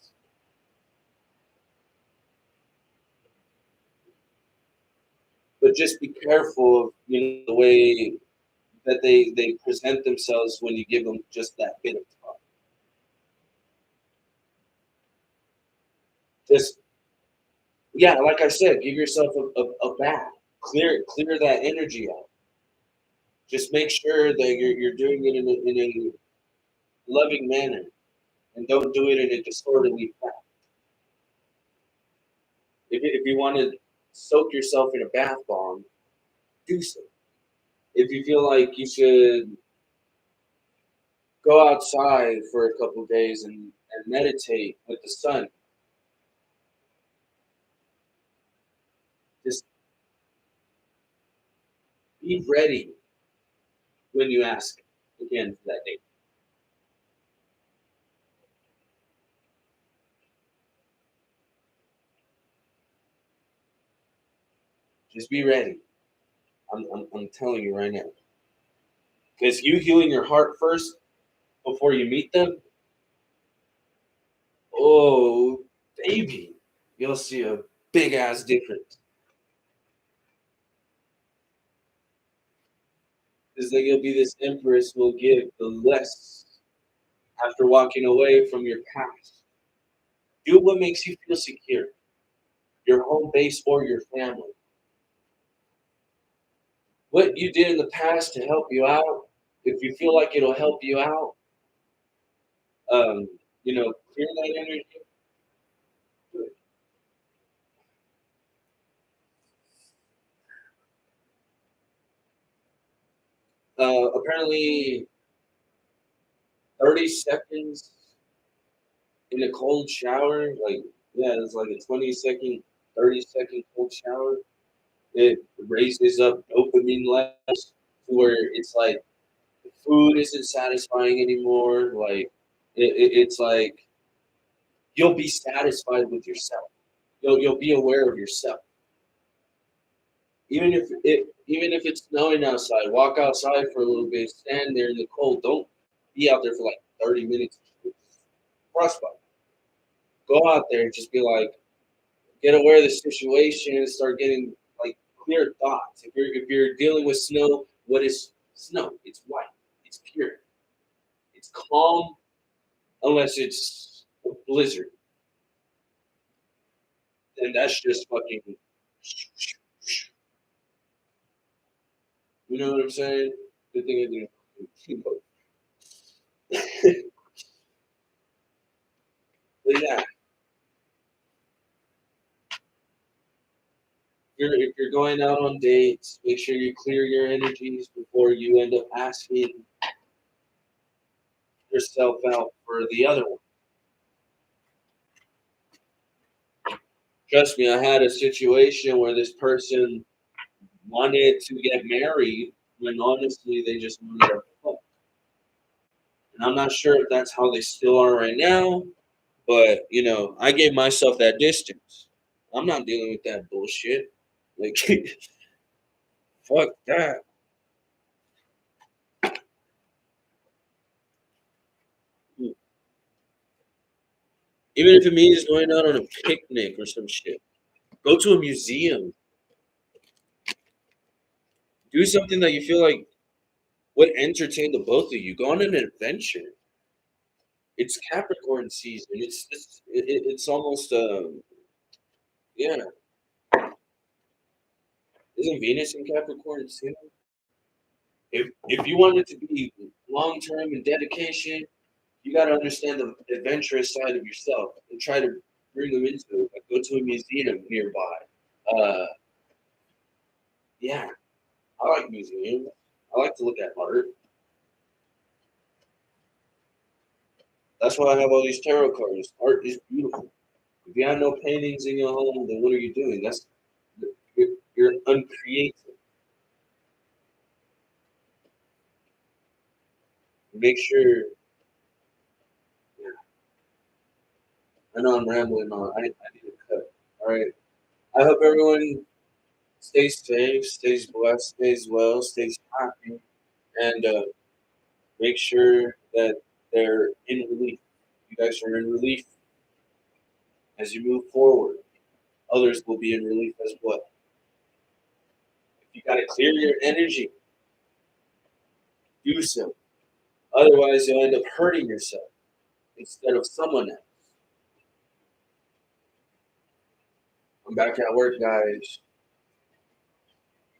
Speaker 1: but just be careful of the way that they present themselves when you give them just that bit of time. Just yeah, like I said, give yourself a bath, clear that energy out. Just make sure that you're doing it in a loving manner, and don't do it in a disorderly fashion. If you want to soak yourself in a bath bomb, do so. If you feel like you should go outside for a couple of days and meditate with the sun, just be ready when you ask again for that date. Just be ready. I'm telling you right now. Because you healing your heart first before you meet them, oh, baby, you'll see a big ass difference. Because then you'll be this empress who will give the less after walking away from your past. Do what makes you feel secure, your home base or your family. What you did in the past to help you out, if you feel like it'll help you out, um, clear that energy. Do it. Apparently, 30 seconds in a cold shower, like, yeah, it's like a 20-second, 30-second cold shower. It raises up dopamine levels to where it's like the food isn't satisfying anymore. Like, it's like you'll be satisfied with yourself. You'll be aware of yourself. Even if it's snowing outside, walk outside for a little bit, stand there in the cold. Don't be out there for like 30 minutes. Frostbite. Go out there and just be like, get aware of the situation and start getting like clear thoughts. If you're dealing with snow, what is snow? It's white. It's pure. It's calm unless it's a blizzard. And that's just fucking. You know what I'm saying? Good thing I didn't. But yeah, if you're going out on dates, make sure you clear your energies before you end up asking yourself out for the other one. Trust me, I had a situation where this person wanted to get married when honestly they just wanted to fuck. And I'm not sure if that's how they still are right now, but I gave myself that distance. I'm not dealing with that bullshit. Like, fuck that. Even if it means going out on a picnic or some shit, go to a museum, do something that you feel like would entertain the both of you. Go on an adventure. It's Capricorn season. It's almost yeah. Isn't Venus in Capricorn too? If you want it to be long term and dedication,
Speaker 2: You got to understand the adventurous side of yourself and try to bring them into it. Like go to a museum nearby. Yeah, I like museums. I like to look at art. That's why I have all these tarot cards. Art is beautiful. If you have no paintings in your home, then what are you doing? You're uncreative. Make sure. Yeah, I know I'm rambling on. I need to cut. All right. I hope everyone stays safe, stays blessed, stays well, stays happy, and make sure that they're in relief. You guys are in relief as you move forward. Others will be in relief as well. If you got to clear your energy, do so. Otherwise, you'll end up hurting yourself instead of someone else. I'm back at work, guys.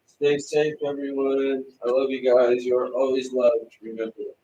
Speaker 2: Stay safe, everyone. I love you guys. You're always loved. Remember that.